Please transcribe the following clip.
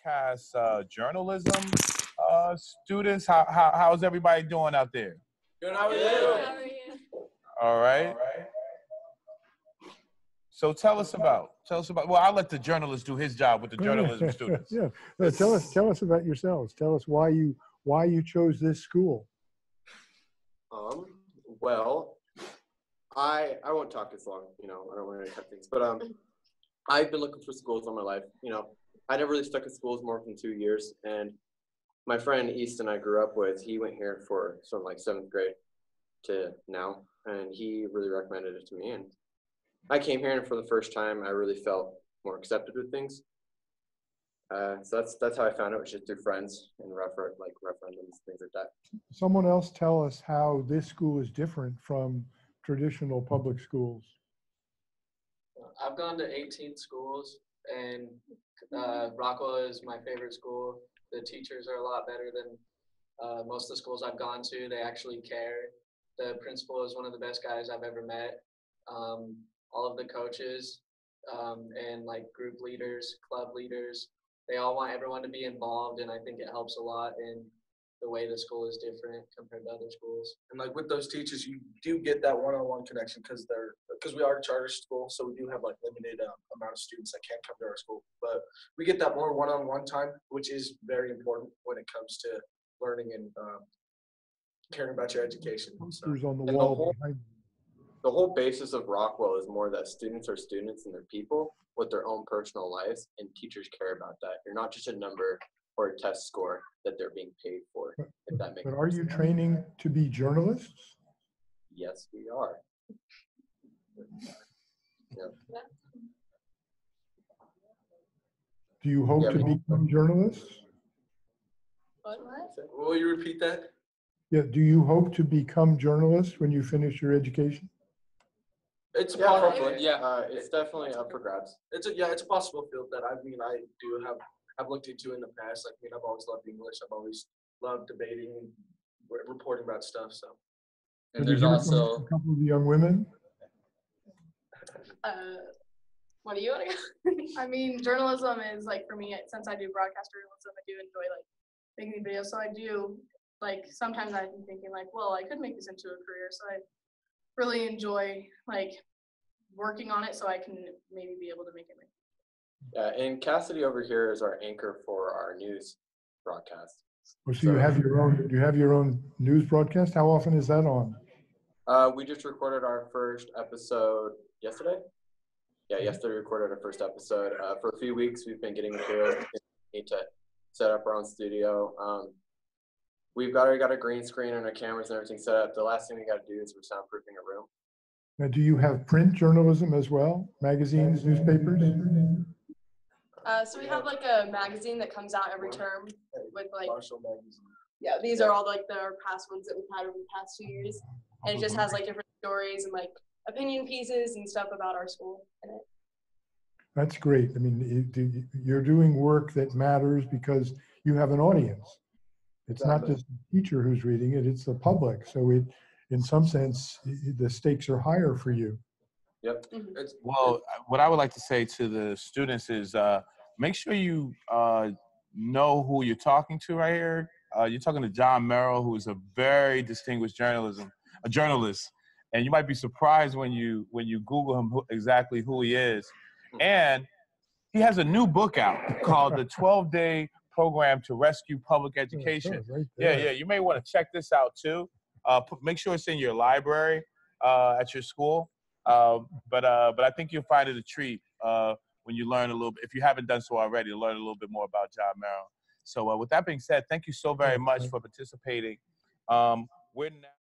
broadcast journalism students. How's everybody doing out there? Good, how are you? How are you? All right. So tell us about. Well, I'll let the journalist do his job with the journalism students. Yeah. Tell us about yourselves. Tell us why you chose this school. Well, I won't talk as long, I don't want to cut things, but I've been looking for schools all my life. I never really stuck at schools more than 2 years, and my friend Easton I grew up with, he went here for from like 7th grade to now, and he really recommended it to me, and I came here, and for the first time I really felt more accepted with things. So that's how I found it, was just through friends and referendums, things like that. Someone else tell us how this school is different from traditional public schools. I've gone to 18 schools, and Rockwell is my favorite school. The teachers are a lot better than most of the schools I've gone to. They actually care. The principal is one of the best guys I've ever met. All of the coaches and like group leaders, club leaders, they all want everyone to be involved, and I think it helps a lot in the way the school is different compared to other schools. And like with those teachers, you do get that one-on-one connection because we are a charter school, so we do have like limited amount of students that can come to our school. But we get that more one-on-one time, which is very important when it comes to learning and caring about your education. So. Who's on the wall behind? The whole basis of Rockwell is more that students are students and they're people with their own personal lives, and teachers care about that. You're not just a number or a test score that they're being paid for, if that makes sense. But are you training to be journalists? Yes, we are. Yeah. Do you hope to become journalists? What? Will you repeat that? Yeah. Do you hope to become journalists when you finish your education? It's Hopefully. It's definitely up for grabs. It's a possible field that I do have looked into in the past. I've always loved English. I've always loved debating and reporting about stuff. So. And there's also a couple of the young women. What do you want to go? I mean, journalism is like, for me, since I do broadcast journalism, I do enjoy like making videos. So I do like, sometimes I'm thinking like, well, I could make this into a career. So I really enjoy like working on it so I can maybe be able to make it. Yeah, and Cassidy over here is our anchor for our news broadcast. Oh, so you have your own news broadcast? How often is that on? We just recorded our first episode yesterday. Yeah, yesterday we recorded our first episode. For a few weeks, we've been getting materials. We need to set up our own studio. We've already got a green screen and our cameras and everything set up. The last thing we got to do is we're soundproofing a room. Now, do you have print journalism as well? Magazines, newspapers? So we have like a magazine that comes out every term with like, Marshall magazine. yeah, these are all like our past ones that we've had over the past 2 years. And it just has like different stories and like opinion pieces and stuff about our school in it. That's great. I mean, you're doing work that matters because you have an audience. It's not just the teacher who's reading it, it's the public. So in some sense, the stakes are higher for you. Yep. Well, what I would like to say to the students is make sure you know who you're talking to right here. You're talking to John Merrill, who is a very distinguished journalist, and you might be surprised when you Google him exactly who he is. And he has a new book out called The 12-Day Program to Rescue Public Education. Right, yeah. You may want to check this out too. Make sure it's in your library at your school. But I think you'll find it a treat when you learn a little bit, if you haven't done so already, to learn a little bit more about John Merrill. So with that being said, thank you so very much for participating. We're now